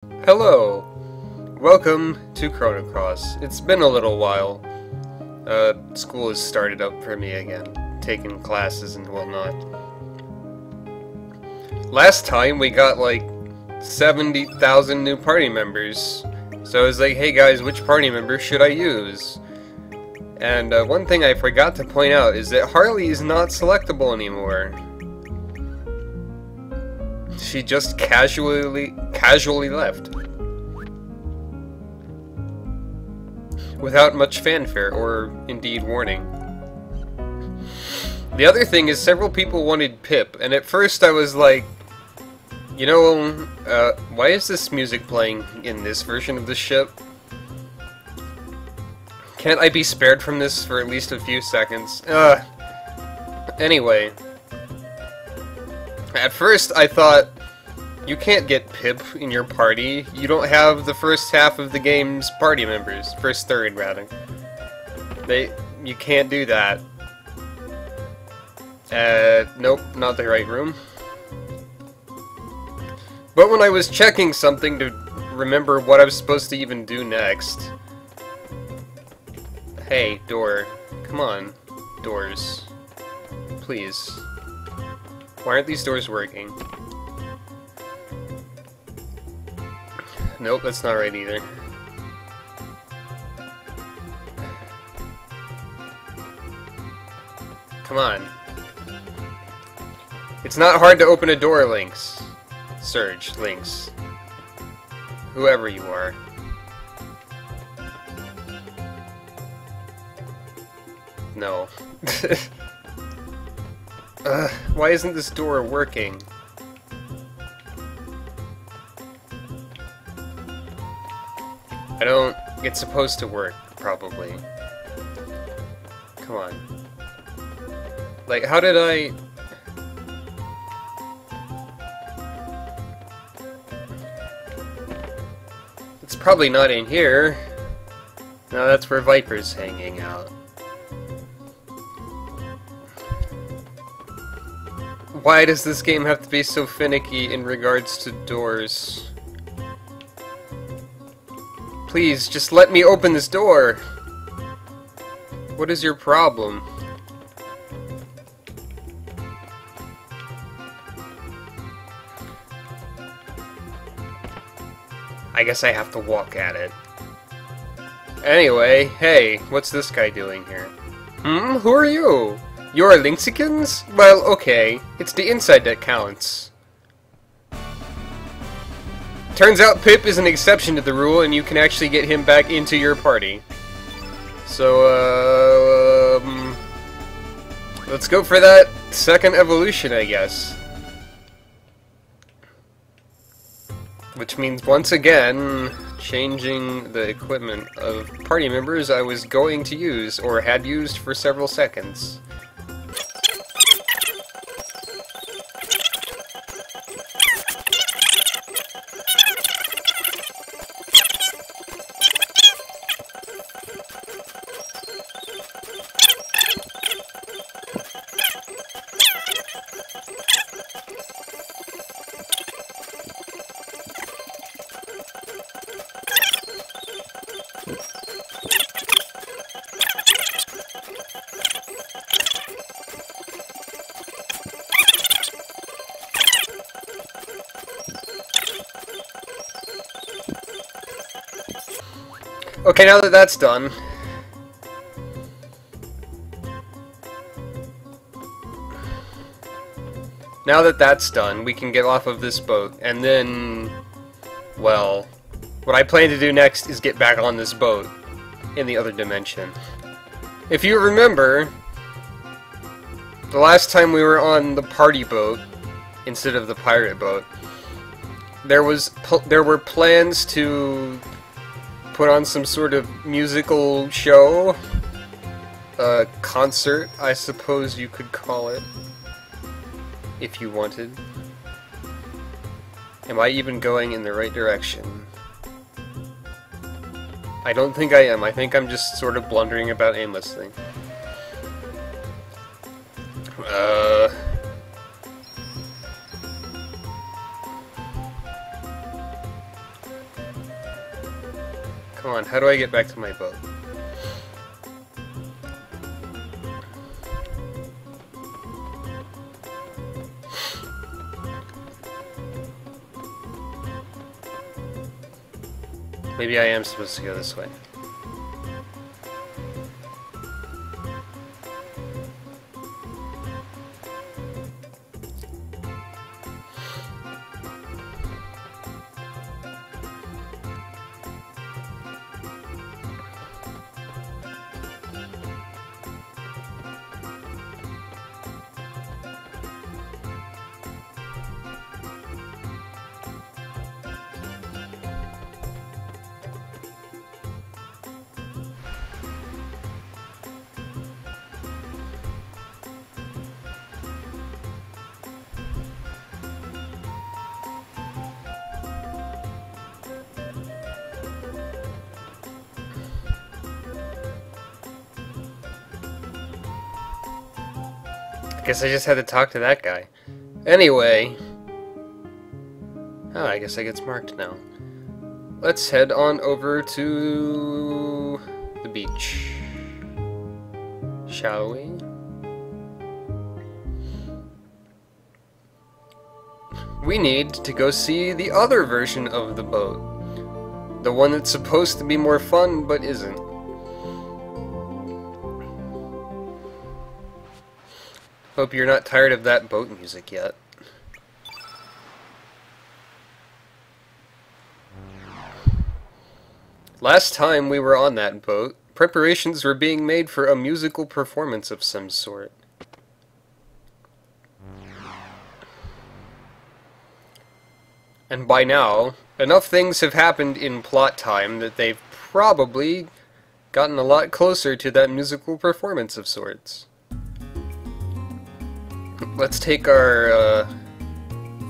Hello! Welcome to Chrono. It's been a little while. School has started up for me again, taking classes and whatnot. Last time we got like 70,000 new party members, so I was like, hey guys, which party member should I use? And one thing I forgot to point out is that Harley is not selectable anymore. She just casually left. Without much fanfare, or indeed warning. The other thing is several people wanted Pip, and at first I was like, you know, why is this music playing in this version of the ship? Can't I be spared from this for at least a few seconds? Anyway. At first I thought, you can't get Pip in your party. You don't have the first half of the game's party members. First third, rather. You can't do that. Nope, not the right room. But when I was checking something to remember what I was supposed to even do next... Hey, door. Come on. Doors. Please. Why aren't these doors working? Nope, that's not right either. Come on. It's not hard to open a door, Lynx. Surge, Lynx. Whoever you are. No. Why isn't this door working? It's supposed to work, probably. Come on. Like, how did I... It's probably not in here. No, that's where Viper's hanging out. Why does this game have to be so finicky in regards to doors? Please, just let me open this door! What is your problem? I guess I have to walk at it. Anyway, hey, what's this guy doing here? Who are you? You're Lynxicans? Well, okay. It's the inside that counts. Turns out Pip is an exception to the rule, and you can actually get him back into your party. So, let's go for that second evolution, I guess. Which means, once again, changing the equipment of party members I was going to use, or had used for several seconds. Okay, now that that's done... Now that that's done, we can get off of this boat, and then... Well... What I plan to do next is get back on this boat, in the other dimension. If you remember... The last time we were on the party boat, instead of the pirate boat, there were plans to... put on some sort of musical show, concert, I suppose you could call it, if you wanted. Am I even going in the right direction? I don't think I am. I think I'm just sort of blundering about aimlessly. Come on, how do I get back to my boat? Maybe I am supposed to go this way. I guess I just had to talk to that guy. Anyway. Oh, I guess I gets marked now. Let's head on over to the beach. Shall we? We need to go see the other version of the boat. The one that's supposed to be more fun, but isn't. Hope you're not tired of that boat music yet. Last time we were on that boat, preparations were being made for a musical performance of some sort. And by now, enough things have happened in plot time that they've probably gotten a lot closer to that musical performance of sorts. Let's take our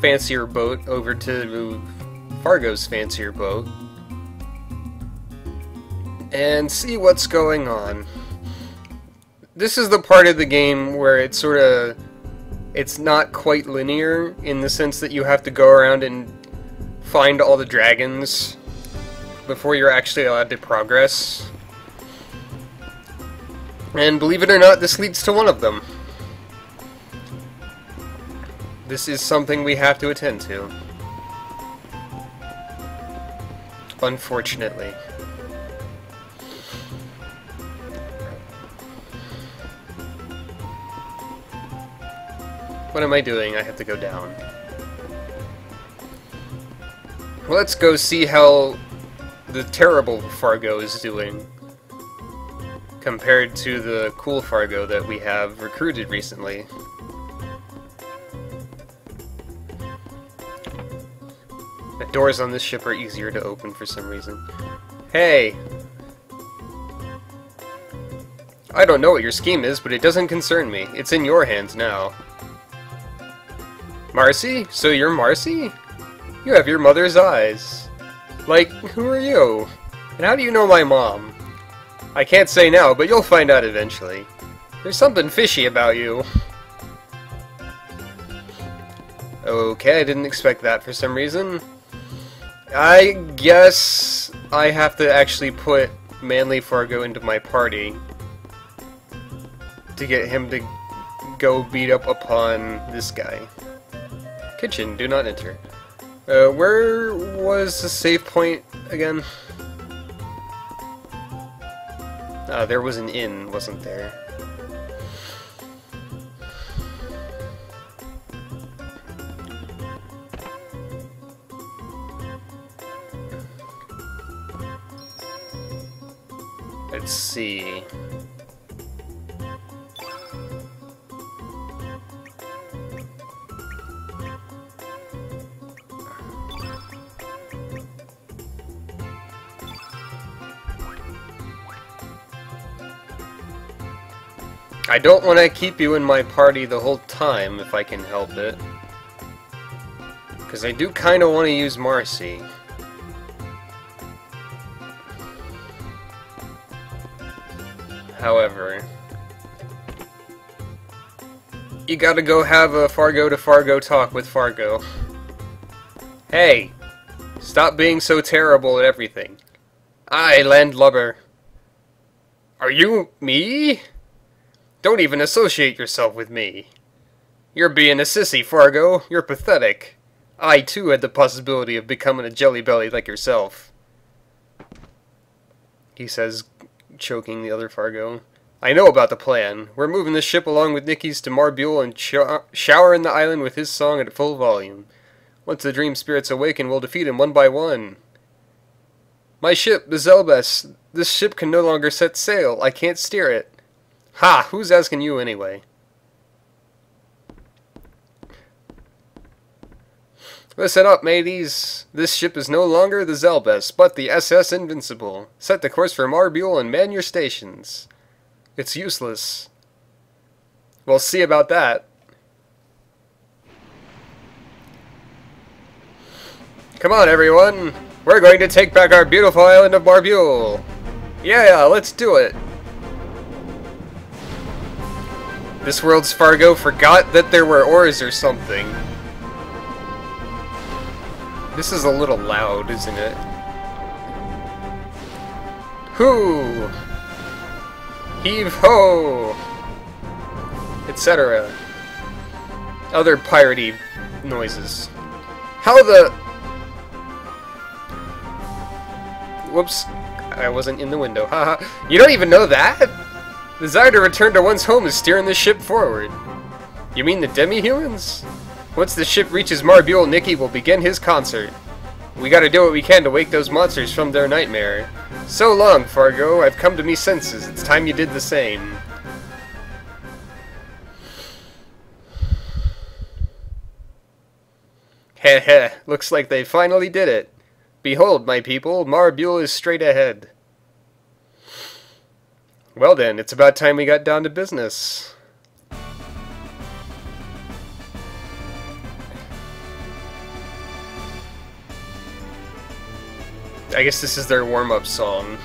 fancier boat over to Fargo's fancier boat and see what's going on. This is the part of the game where it's not quite linear in the sense that you have to go around and find all the dragons before you're actually allowed to progress. And believe it or not, this leads to one of them. This is something we have to attend to. Unfortunately. What am I doing? I have to go down. Let's go see how the terrible Fargo is doing compared to the cool Fargo that we have recruited recently. The doors on this ship are easier to open for some reason. Hey! I don't know what your scheme is, but it doesn't concern me. It's in your hands now. Marcy? So you're Marcy? You have your mother's eyes. Like, who are you? And how do you know my mom? I can't say now, but you'll find out eventually. There's something fishy about you. Okay, I didn't expect that for some reason. I guess I have to actually put Manly Fargo into my party to get him to go beat up upon this guy. Kitchen, do not enter. Where was the save point again? There was an inn, wasn't there? Let's see. I don't want to keep you in my party the whole time if I can help it. Because I do kind of want to use Marcy. However, you gotta go have a Fargo to Fargo talk with Fargo. Hey! Stop being so terrible at everything. I, landlubber. Are you me? Don't even associate yourself with me. You're being a sissy, Fargo. You're pathetic. I, too, had the possibility of becoming a jelly belly like yourself. He says, choking the other Fargo. I know about the plan. We're moving the ship along with Nicky's to Marbule and showering the island with his song at full volume. Once the dream spirits awaken, we'll defeat him one by one. My ship, the Zelbes. This ship can no longer set sail. I can't steer it. Ha! Who's asking you anyway? Listen up, mateys. This ship is no longer the Zelbes, but the SS Invincible. Set the course for Marbule and man your stations. It's useless. We'll see about that. Come on, everyone. We're going to take back our beautiful island of Marbule. Yeah, let's do it. This world's Fargo forgot that there were oars or something. This is a little loud, isn't it? Hoo! Heave-ho! Etc. Other piratey noises. How the... Whoops. I wasn't in the window. Haha. You don't even know that? The desire to return to one's home is steering the ship forward. You mean the demi-humans? Once the ship reaches Marbule, Nicky will begin his concert. We gotta do what we can to wake those monsters from their nightmare. So long, Fargo. I've come to me senses. It's time you did the same. Heh heh. Looks like they finally did it. Behold, my people, Marbule is straight ahead. Well then, it's about time we got down to business. I guess this is their warm-up song.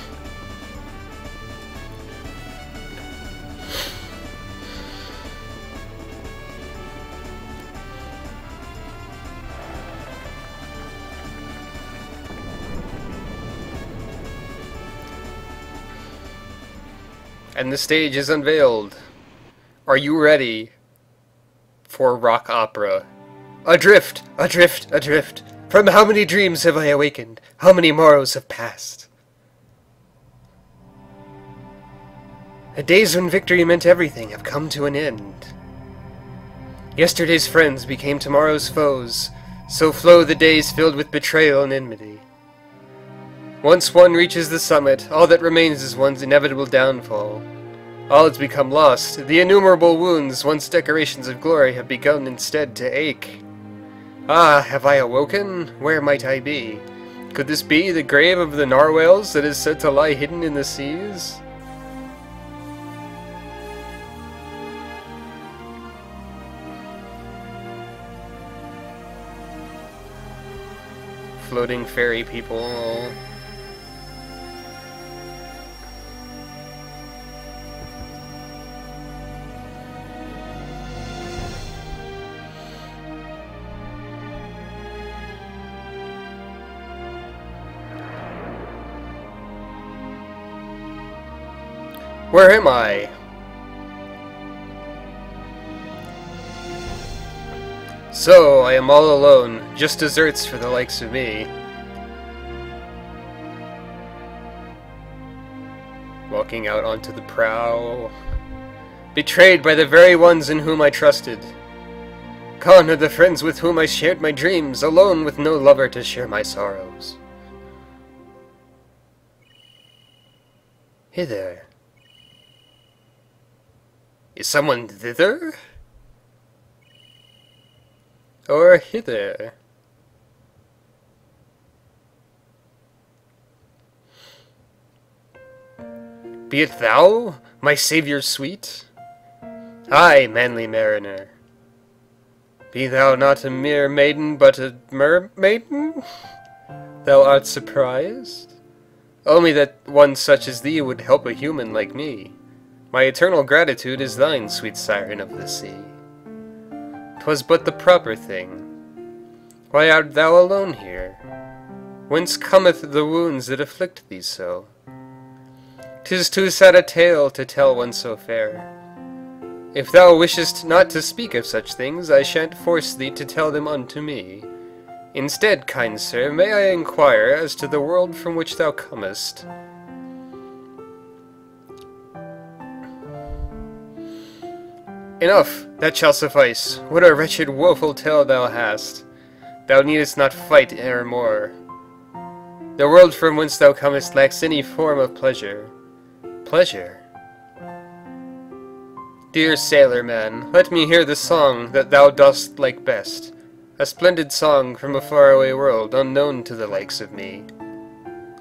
And the stage is unveiled. Are you ready for rock opera? Adrift, adrift, adrift. From how many dreams have I awakened? How many morrows have passed? The days when victory meant everything have come to an end. Yesterday's friends became tomorrow's foes, so flow the days filled with betrayal and enmity. Once one reaches the summit, all that remains is one's inevitable downfall. All has become lost. The innumerable wounds, once decorations of glory, have begun instead to ache. Ah, have I awoken? Where might I be? Could this be the grave of the narwhals that is said to lie hidden in the seas? Floating fairy people. Where am I? So, I am all alone, just desserts for the likes of me. Walking out onto the prow. Betrayed by the very ones in whom I trusted. Gone are the friends with whom I shared my dreams, alone with no lover to share my sorrows. Hither. Is someone thither? Or hither? Be it thou, my saviour sweet? Aye, manly mariner. Be thou not a mere maiden, but a mermaiden? Thou art surprised? Only that one such as thee would help a human like me. My eternal gratitude is thine, sweet siren of the sea. 'Twas but the proper thing. Why art thou alone here? Whence cometh the wounds that afflict thee so? 'Tis too sad a tale to tell one so fair. If thou wishest not to speak of such things, I shan't force thee to tell them unto me. Instead, kind sir, may I inquire as to the world from which thou comest? Enough, that shall suffice. What a wretched, woeful tale thou hast. Thou needest not fight e'er more. The world from whence thou comest lacks any form of pleasure. Pleasure? Dear sailor man, let me hear the song that thou dost like best. A splendid song from a faraway world, unknown to the likes of me.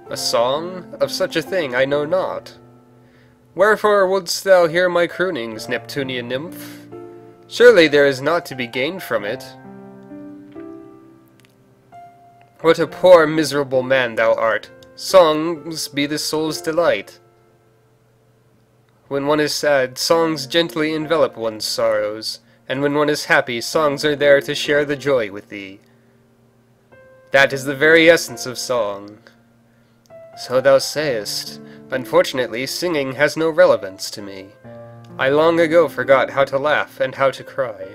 A song? Of such a thing I know not. Wherefore wouldst thou hear my croonings, Neptunian nymph? Surely there is naught to be gained from it. What a poor, miserable man thou art! Songs be the soul's delight. When one is sad, songs gently envelop one's sorrows, and when one is happy, songs are there to share the joy with thee. That is the very essence of song. So thou sayest. Unfortunately, singing has no relevance to me. I long ago forgot how to laugh and how to cry.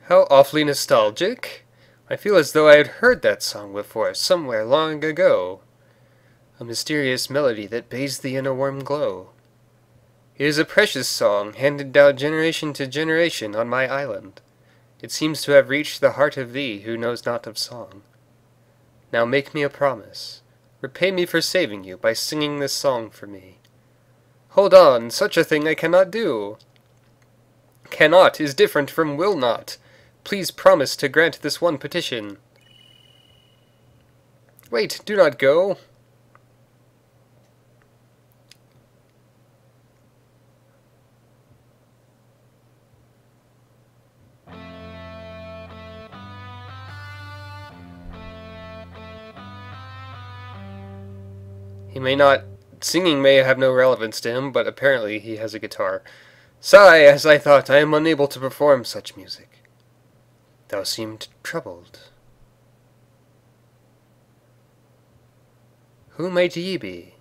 How awfully nostalgic! I feel as though I had heard that song before, somewhere long ago. A mysterious melody that bathes thee in a warm glow. It is a precious song, handed down generation to generation on my island. It seems to have reached the heart of thee who knows not of song. Now make me a promise. Repay me for saving you by singing this song for me. Hold on, such a thing I cannot do. Cannot is different from will not. Please promise to grant this one petition. Wait, do not go. Singing may have no relevance to him, but apparently he has a guitar. Sigh, as I thought, I am unable to perform such music. Thou seemed troubled. Who might ye be?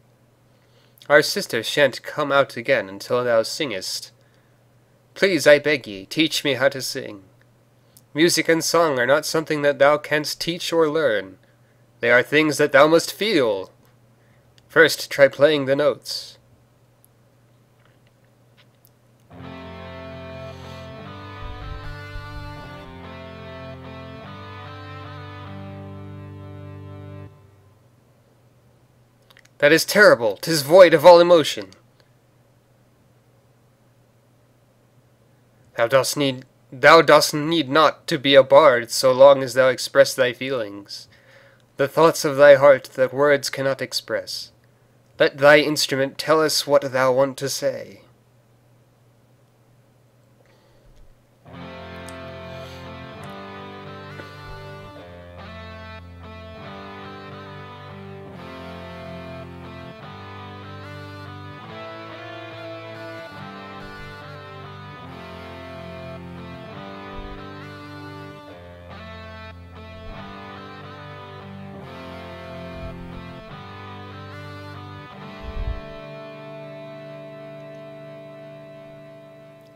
Our sister shan't come out again until thou singest. Please, I beg ye, teach me how to sing. Music and song are not something that thou canst teach or learn. They are things that thou must feel. First, try playing the notes. That is terrible. 'Tis void of all emotion. Thou dost need not to be a bard so long as thou express thy feelings, the thoughts of thy heart that words cannot express. Let thy instrument tell us what thou want to say.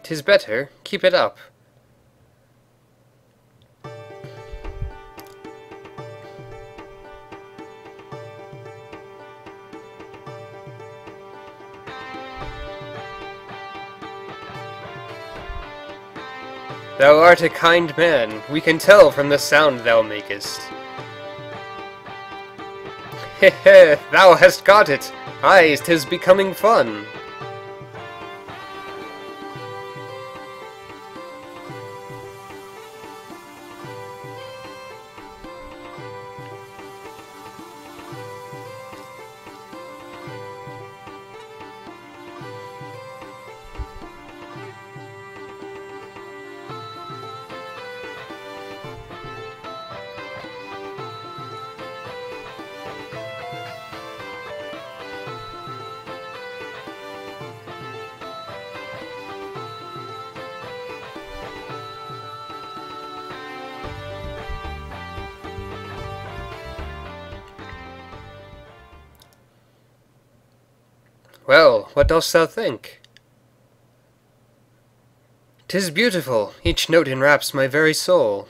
"'Tis better. Keep it up." Thou art a kind man. We can tell from the sound thou makest. Heh heh, thou hast got it. Aye, 'tis becoming fun. Well, what dost thou think? 'Tis beautiful, each note enwraps my very soul.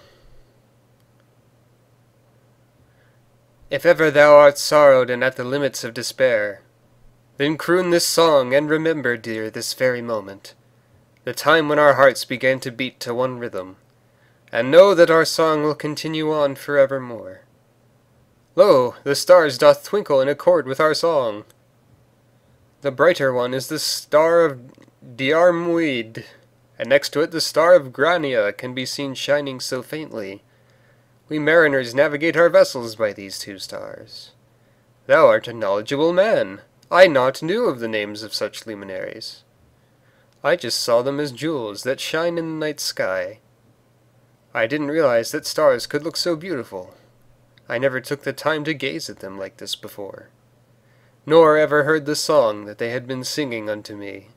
If ever thou art sorrowed and at the limits of despair, then croon this song and remember, dear, this very moment, the time when our hearts began to beat to one rhythm, and know that our song will continue on forevermore. Lo, the stars doth twinkle in accord with our song. The brighter one is the star of Diarmuid, and next to it the star of Grania can be seen shining so faintly. We mariners navigate our vessels by these two stars. Thou art a knowledgeable man. I not knew of the names of such luminaries. I just saw them as jewels that shine in the night sky. I didn't realize that stars could look so beautiful. I never took the time to gaze at them like this before, nor ever heard the song that they had been singing unto me.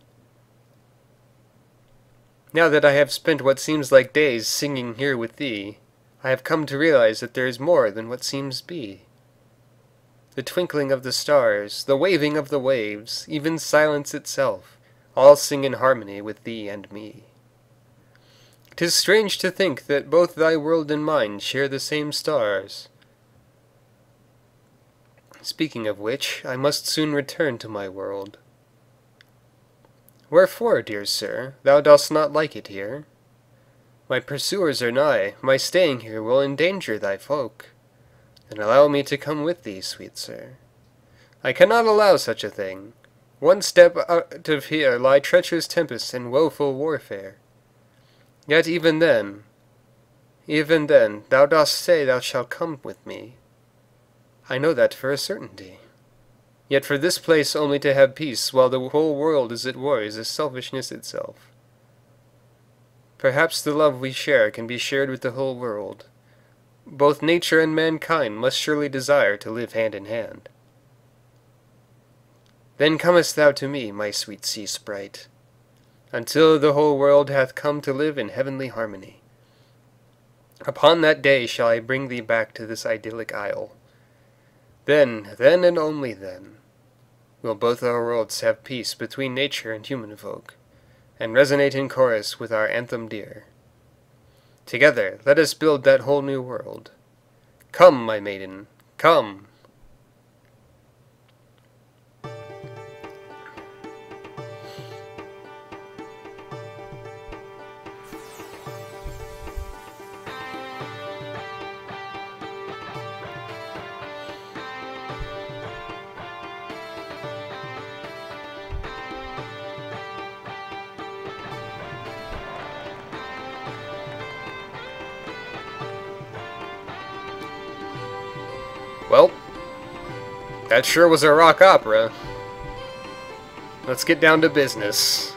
Now that I have spent what seems like days singing here with thee, I have come to realize that there is more than what seems be. The twinkling of the stars, the waving of the waves, even silence itself, all sing in harmony with thee and me. 'Tis strange to think that both thy world and mine share the same stars. Speaking of which, I must soon return to my world. Wherefore, dear sir, thou dost not like it here? My pursuers are nigh, my staying here will endanger thy folk. Then allow me to come with thee, sweet sir. I cannot allow such a thing. One step out of here lie treacherous tempests and woeful warfare. Yet even then, thou dost say thou shalt come with me. I know that for a certainty. Yet for this place only to have peace while the whole world is at war is a selfishness itself. Perhaps the love we share can be shared with the whole world. Both nature and mankind must surely desire to live hand in hand. Then comest thou to me, my sweet sea sprite, until the whole world hath come to live in heavenly harmony. Upon that day shall I bring thee back to this idyllic isle. Then and only then, will both our worlds have peace between nature and human folk, and resonate in chorus with our anthem dear. Together let us build that whole new world. Come, my maiden, come. Well, that sure was a rock opera. Let's get down to business.